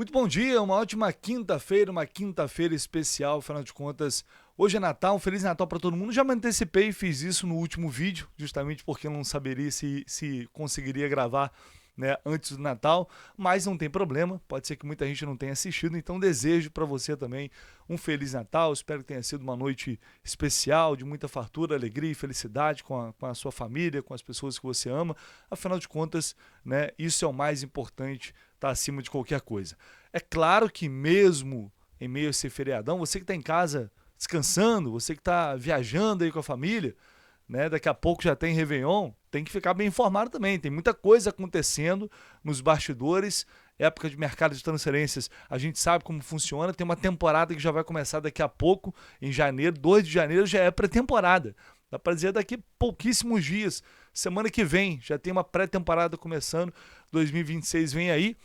Muito bom dia, uma ótima quinta-feira, uma quinta-feira especial, afinal de contas, hoje é Natal, um Feliz Natal para todo mundo. Já me antecipei e fiz isso no último vídeo, justamente porque eu não saberia se conseguiria gravar, né, antes do Natal, mas não tem problema, pode ser que muita gente não tenha assistido, então desejo para você também um Feliz Natal, espero que tenha sido uma noite especial, de muita fartura, alegria e felicidade com a sua família, com as pessoas que você ama, afinal de contas, né, isso é o mais importante, tá acima de qualquer coisa. É claro que mesmo em meio a esse feriadão, você que está em casa descansando, você que está viajando aí com a família, né? Daqui a pouco já tem Réveillon, tem que ficar bem informado também. Tem muita coisa acontecendo nos bastidores, época de mercado de transferências, a gente sabe como funciona. Tem uma temporada que já vai começar daqui a pouco, em janeiro, 2 de janeiro já é pré-temporada. Dá para dizer daqui pouquíssimos dias. Semana que vem já tem uma pré-temporada começando, 2026 vem aí.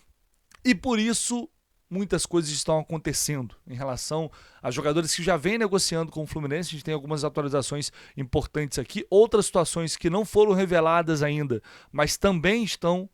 E por isso muitas coisas estão acontecendo em relação a jogadores que já vêm negociando com o Fluminense. A gente tem algumas atualizações importantes aqui, outras situações que não foram reveladas ainda, mas também estão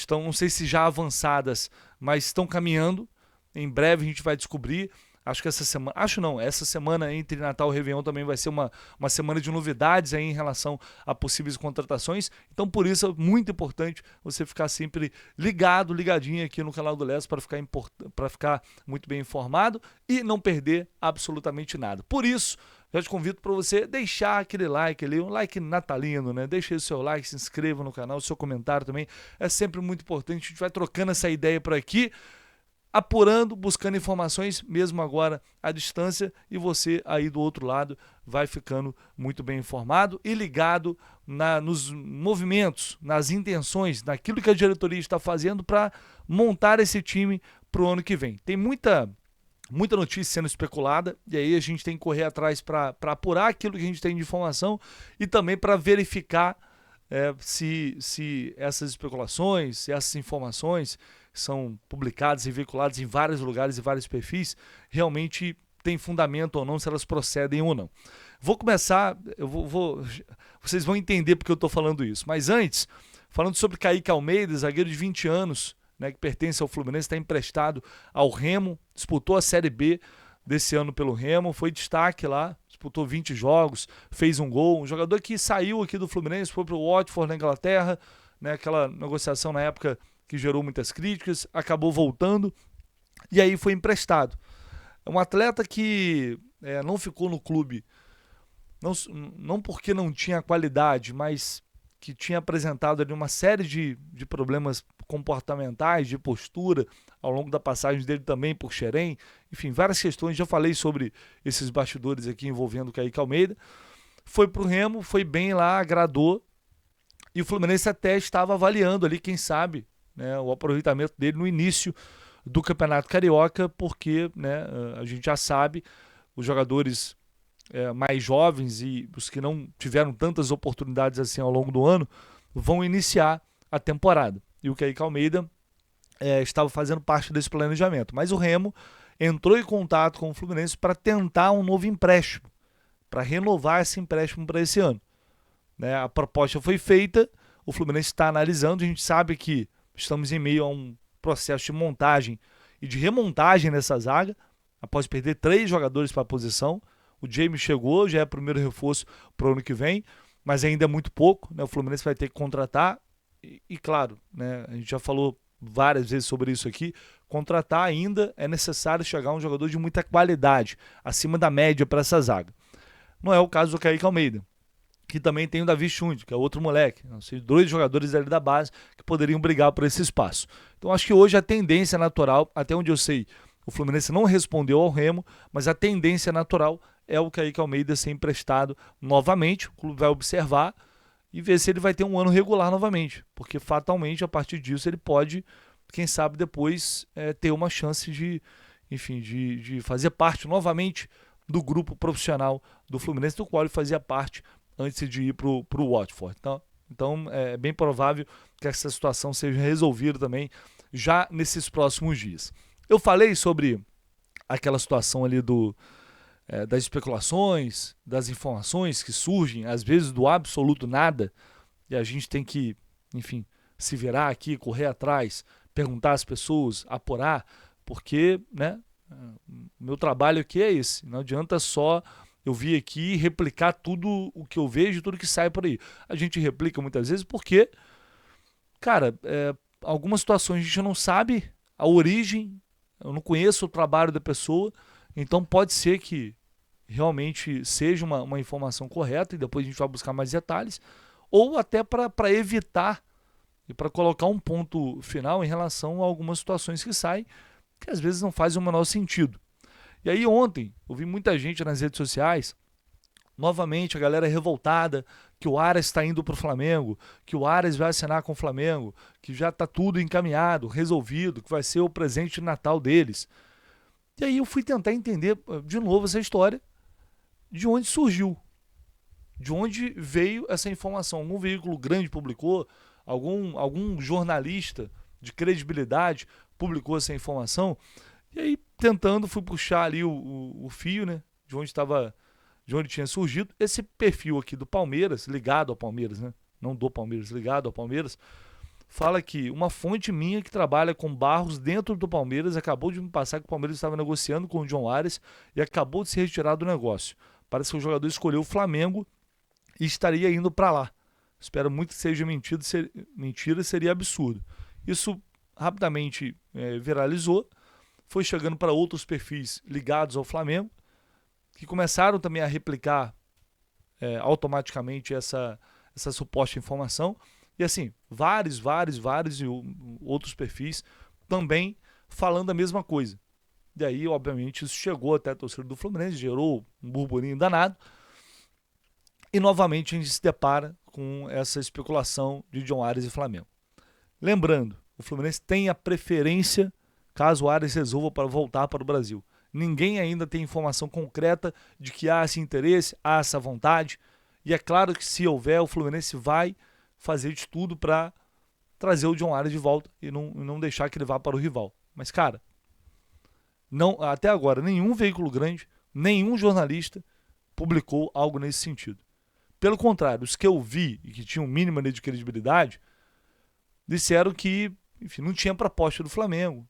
não sei se já avançadas, mas estão caminhando. Em breve a gente vai descobrir. Acho que essa semana, essa semana entre Natal e Réveillon também vai ser uma semana de novidades aí em relação a possíveis contratações. Então, por isso, é muito importante você ficar sempre ligado, ligadinho aqui no canal do Less para ficar muito bem informado e não perder absolutamente nada. Por isso, já te convido para você deixar aquele like ali, um like natalino, né? Deixa aí o seu like, se inscreva no canal, o seu comentário também é sempre muito importante. A gente vai trocando essa ideia por aqui, apurando, buscando informações, mesmo agora à distância, e você aí do outro lado vai ficando muito bem informado e ligado nos movimentos, nas intenções, naquilo que a diretoria está fazendo para montar esse time para o ano que vem. Tem muita notícia sendo especulada, e aí a gente tem que correr atrás para apurar aquilo que a gente tem de informação e também para verificar se essas especulações, se essas informações são publicadas e veiculadas em vários lugares e vários perfis, realmente tem fundamento ou não, se elas procedem ou não. Vou começar, vocês vão entender porque eu estou falando isso, mas antes, falando sobre Kaique Almeida, zagueiro de 20 anos, né, que pertence ao Fluminense, está emprestado ao Remo, disputou a Série B desse ano pelo Remo, foi destaque lá, disputou 20 jogos, fez um gol, um jogador que saiu aqui do Fluminense, foi para o Watford na Inglaterra, né, aquela negociação na época que gerou muitas críticas, acabou voltando e aí foi emprestado. É um atleta que não ficou no clube, não porque não tinha qualidade, mas que tinha apresentado ali uma série de problemas comportamentais, de postura, ao longo da passagem dele também por Xerém, enfim, várias questões, já falei sobre esses bastidores aqui envolvendo o Kaique Almeida. Foi pro Remo, foi bem lá, agradou, e o Fluminense até estava avaliando ali, quem sabe, né, o aproveitamento dele no início do Campeonato Carioca, porque, né, a gente já sabe, os jogadores mais jovens e os que não tiveram tantas oportunidades assim ao longo do ano vão iniciar a temporada. E o Kaique Almeida estava fazendo parte desse planejamento. Mas o Remo entrou em contato com o Fluminense para tentar um novo empréstimo, para renovar esse empréstimo para esse ano. Né? A proposta foi feita, o Fluminense está analisando, a gente sabe que estamos em meio a um processo de montagem e de remontagem nessa zaga, após perder 3 jogadores para a posição. O James chegou, já é o primeiro reforço para o ano que vem, mas ainda é muito pouco, né? O Fluminense vai ter que contratar e claro, né, a gente já falou várias vezes sobre isso aqui, contratar ainda é necessário chegar um jogador de muita qualidade, acima da média para essa zaga. Não é o caso do Kaique Almeida, que também tem o Davi Schund, que é outro moleque. São 2 jogadores ali da base que poderiam brigar por esse espaço. Então acho que hoje a tendência natural, até onde eu sei, o Fluminense não respondeu ao Remo, mas a tendência natural é o Kaique Almeida ser emprestado novamente. O clube vai observar e ver se ele vai ter um ano regular novamente, porque fatalmente a partir disso ele pode, quem sabe depois, ter uma chance de fazer parte novamente do grupo profissional do Fluminense, do qual ele fazia parte antes de ir para o Watford. Então é bem provável que essa situação seja resolvida também já nesses próximos dias. Eu falei sobre aquela situação ali das especulações, das informações que surgem, às vezes do absoluto nada, e a gente tem que, enfim, se virar aqui, correr atrás, perguntar às pessoas, apurar, porque, né, o meu trabalho aqui é esse. Não adianta só eu vir aqui e replicar tudo o que eu vejo, tudo que sai por aí. A gente replica muitas vezes porque, cara, algumas situações a gente não sabe a origem, eu não conheço o trabalho da pessoa, então pode ser que realmente seja uma informação correta e depois a gente vai buscar mais detalhes, ou até para evitar e para colocar um ponto final em relação a algumas situações que saem, que às vezes não fazem o menor sentido. E aí ontem, eu vi muita gente nas redes sociais, novamente a galera revoltada, que o Aras está indo para o Flamengo, que o Aras vai assinar com o Flamengo, que já está tudo encaminhado, resolvido, que vai ser o presente de Natal deles. E aí eu fui tentar entender de novo essa história, de onde surgiu, de onde veio essa informação. Algum veículo grande publicou, algum jornalista de credibilidade publicou essa informação, e aí tentando fui puxar ali o fio, né, de onde tinha surgido. Esse perfil aqui do Palmeiras, ligado ao Palmeiras, né, não do Palmeiras, ligado ao Palmeiras, fala que uma fonte minha que trabalha com Barros dentro do Palmeiras acabou de me passar que o Palmeiras estava negociando com o John Ares e acabou de se retirar do negócio. Parece que o jogador escolheu o Flamengo e estaria indo para lá. Espero muito que seja mentira, seria absurdo. Isso rapidamente viralizou, foi chegando para outros perfis ligados ao Flamengo, que começaram também a replicar automaticamente essa suposta informação. E assim, vários outros perfis também falando a mesma coisa. E aí, obviamente, isso chegou até a torcida do Fluminense, gerou um burburinho danado. E novamente a gente se depara com essa especulação de John Ares e Flamengo. Lembrando, o Fluminense tem a preferência caso o Ares resolva para voltar para o Brasil. Ninguém ainda tem informação concreta de que há esse interesse, há essa vontade. E é claro que se houver, o Fluminense vai fazer de tudo para trazer o John Ares de volta e não deixar que ele vá para o rival. Mas, cara, não, até agora, nenhum veículo grande, nenhum jornalista publicou algo nesse sentido. Pelo contrário, os que eu vi e que tinham um mínimo de credibilidade disseram que, enfim, não tinha proposta do Flamengo.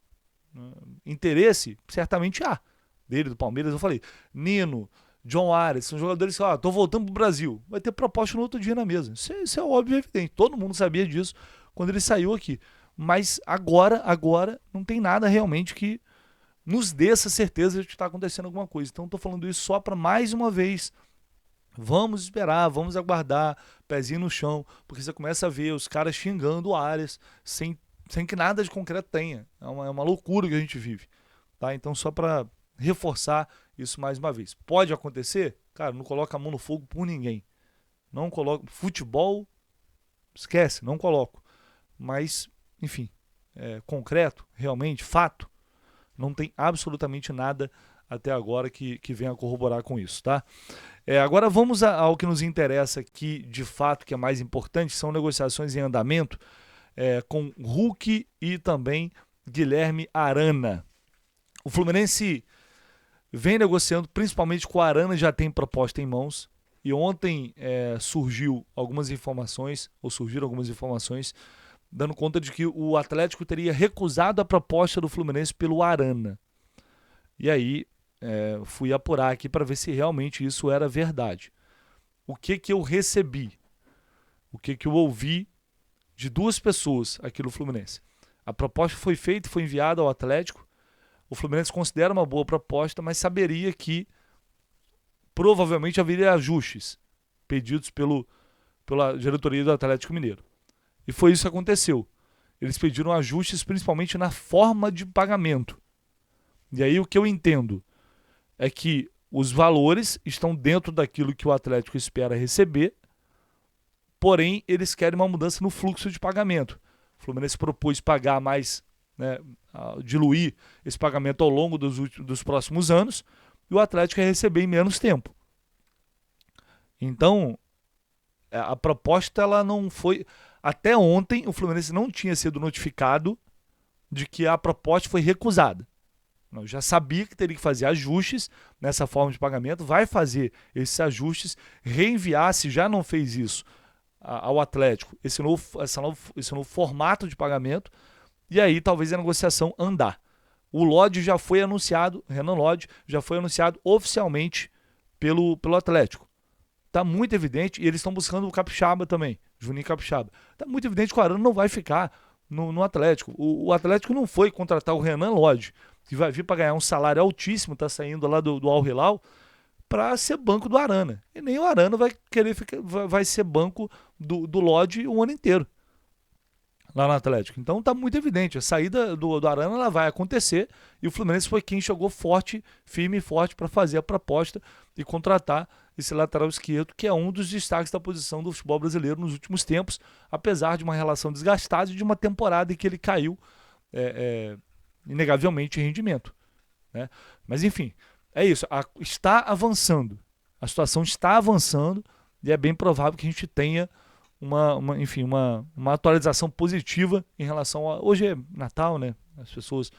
Interesse, certamente há. Dele, do Palmeiras, eu falei, Nino, John Ares, são jogadores que estão voltando para o Brasil. Vai ter proposta no outro dia na mesa. Isso é óbvio e evidente. Todo mundo sabia disso quando ele saiu aqui. Mas agora não tem nada realmente que nos dê essa certeza de que está acontecendo alguma coisa. Então estou falando isso só para mais uma vez. Vamos esperar, vamos aguardar, pezinho no chão, porque você começa a ver os caras xingando o Ares sem que nada de concreto tenha. É uma loucura que a gente vive. Tá? Então só para reforçar isso mais uma vez. Pode acontecer? Cara, não coloca a mão no fogo por ninguém. Não coloco. Futebol, esquece, não coloco. Mas, enfim, concreto, realmente, fato, não tem absolutamente nada até agora que venha a corroborar com isso, tá? Agora vamos ao que nos interessa aqui, de fato, que é mais importante, são negociações em andamento com Hulk e também Guilherme Arana. O Fluminense vem negociando, principalmente com o Arana, já tem proposta em mãos, e ontem surgiram algumas informações, dando conta de que o Atlético teria recusado a proposta do Fluminense pelo Arana. E aí fui apurar aqui para ver se realmente isso era verdade. O que eu recebi? O que eu ouvi de duas pessoas aqui no Fluminense? A proposta foi feita, foi enviada ao Atlético. O Fluminense considera uma boa proposta, mas saberia que provavelmente haveria ajustes pedidos pela diretoria do Atlético Mineiro. E foi isso que aconteceu. Eles pediram ajustes principalmente na forma de pagamento. E aí o que eu entendo é que os valores estão dentro daquilo que o Atlético espera receber, porém eles querem uma mudança no fluxo de pagamento. O Fluminense propôs pagar mais, diluir esse pagamento ao longo dos próximos anos, e o Atlético quer receber em menos tempo. Então, a proposta ela não foi... Até ontem, o Fluminense não tinha sido notificado de que a proposta foi recusada. Eu já sabia que teria que fazer ajustes nessa forma de pagamento, vai fazer esses ajustes, reenviar, se já não fez isso, ao Atlético, esse novo formato de pagamento, e aí talvez a negociação andar. O Lodge já foi anunciado, Renan Lodge já foi anunciado oficialmente pelo Atlético. Tá muito evidente, e eles estão buscando o Capixaba também, Juninho Capixaba. Tá muito evidente que o Arana não vai ficar no Atlético. O Atlético não foi contratar o Renan Lodge, que vai vir para ganhar um salário altíssimo, tá saindo lá do Al Hilal, para ser banco do Arana. E nem o Arana vai querer vai ser banco do Lodge o ano inteiro lá no Atlético. Então tá muito evidente, a saída do Arana ela vai acontecer, e o Fluminense foi quem chegou forte, firme e forte para fazer a proposta e contratar esse lateral esquerdo, que é um dos destaques da posição do futebol brasileiro nos últimos tempos, apesar de uma relação desgastada e de uma temporada em que ele caiu inegavelmente em rendimento, né? Mas enfim, é isso, está avançando, a situação está avançando, e é bem provável que a gente tenha uma atualização positiva em relação a... Hoje é Natal, né? As pessoas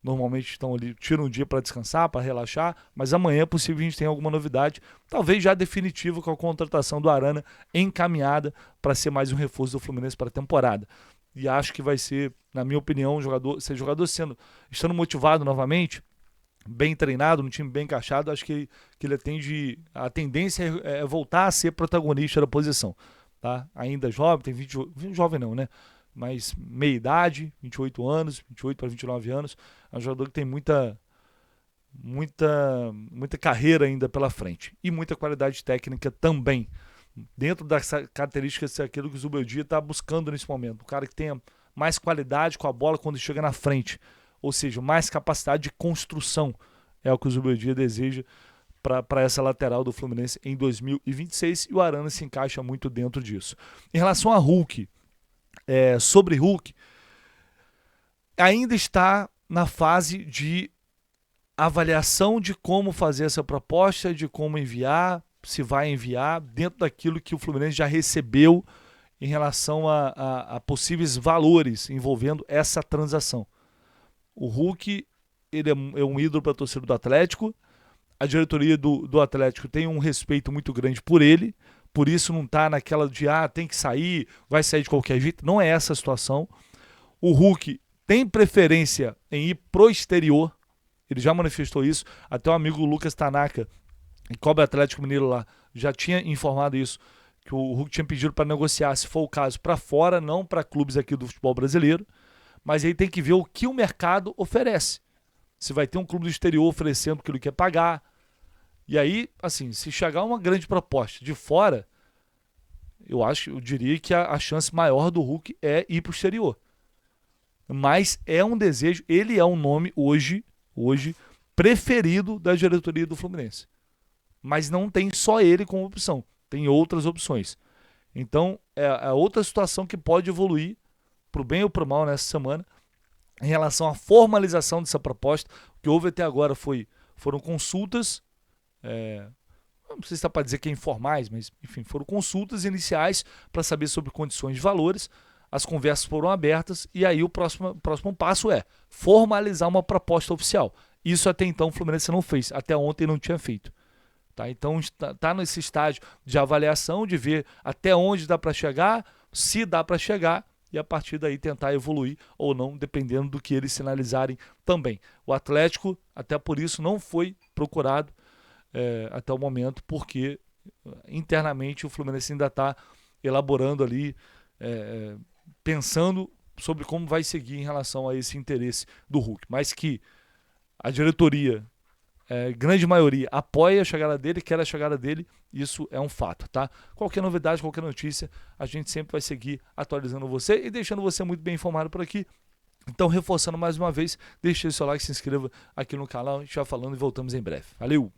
normalmente estão ali, tiram um dia para descansar, para relaxar, mas amanhã é possível que a gente tenha alguma novidade, talvez já definitiva, com a contratação do Arana encaminhada para ser mais um reforço do Fluminense para a temporada. E acho que vai ser, na minha opinião, jogador estando motivado novamente, bem treinado, no time bem encaixado, acho que ele a tendência é voltar a ser protagonista da posição. Tá? Ainda jovem, tem 20, jovem não, né? Mas meia idade, 28 anos, 28 para 29 anos, é um jogador que tem muita carreira ainda pela frente e muita qualidade técnica também, dentro das características daquilo que o Zubeldia está buscando nesse momento, um cara que tenha mais qualidade com a bola quando chega na frente, ou seja, mais capacidade de construção, é o que o Zubeldia deseja para essa lateral do Fluminense em 2026, e o Arana se encaixa muito dentro disso. Em relação a Hulk, sobre Hulk, ainda está na fase de avaliação de como fazer essa proposta, de como enviar, se vai enviar, dentro daquilo que o Fluminense já recebeu em relação a possíveis valores envolvendo essa transação. O Hulk, ele é um ídolo para a torcida do Atlético, a diretoria do Atlético tem um respeito muito grande por ele, por isso não está naquela de tem que sair, vai sair de qualquer jeito. Não é essa a situação. O Hulk tem preferência em ir pro exterior, ele já manifestou isso. Até o amigo Lucas Tanaka, que cobre Atlético Mineiro lá, já tinha informado isso, que o Hulk tinha pedido para negociar, se for o caso, para fora, não para clubes aqui do futebol brasileiro. Mas aí tem que ver o que o mercado oferece. Se vai ter um clube do exterior oferecendo o que ele quer pagar. E aí, assim, se chegar uma grande proposta de fora, eu diria que a chance maior do Hulk é ir para o exterior. Mas é um desejo, ele é um nome hoje preferido da diretoria do Fluminense. Mas não tem só ele como opção, tem outras opções. Então, é outra situação que pode evoluir para o bem ou para o mal nessa semana, em relação à formalização dessa proposta. O que houve até agora foram consultas, não sei se está para dizer que é informais, mas enfim, foram consultas iniciais para saber sobre condições de valores. As conversas foram abertas e aí o próximo passo é formalizar uma proposta oficial. Isso até então o Fluminense não fez, até ontem não tinha feito. Tá? Então está nesse estágio de avaliação, de ver até onde dá para chegar, se dá para chegar, e a partir daí tentar evoluir ou não, dependendo do que eles sinalizarem também. O Atlético, até por isso, não foi procurado até o momento, porque internamente o Fluminense ainda está elaborando ali, pensando sobre como vai seguir em relação a esse interesse do Hulk. Mas que a diretoria, grande maioria, apoia a chegada dele, quer a chegada dele, isso é um fato, tá? Qualquer novidade, qualquer notícia, a gente sempre vai seguir atualizando você e deixando você muito bem informado por aqui. Então, reforçando mais uma vez, deixe o seu like, se inscreva aqui no canal, a gente vai falando e voltamos em breve. Valeu!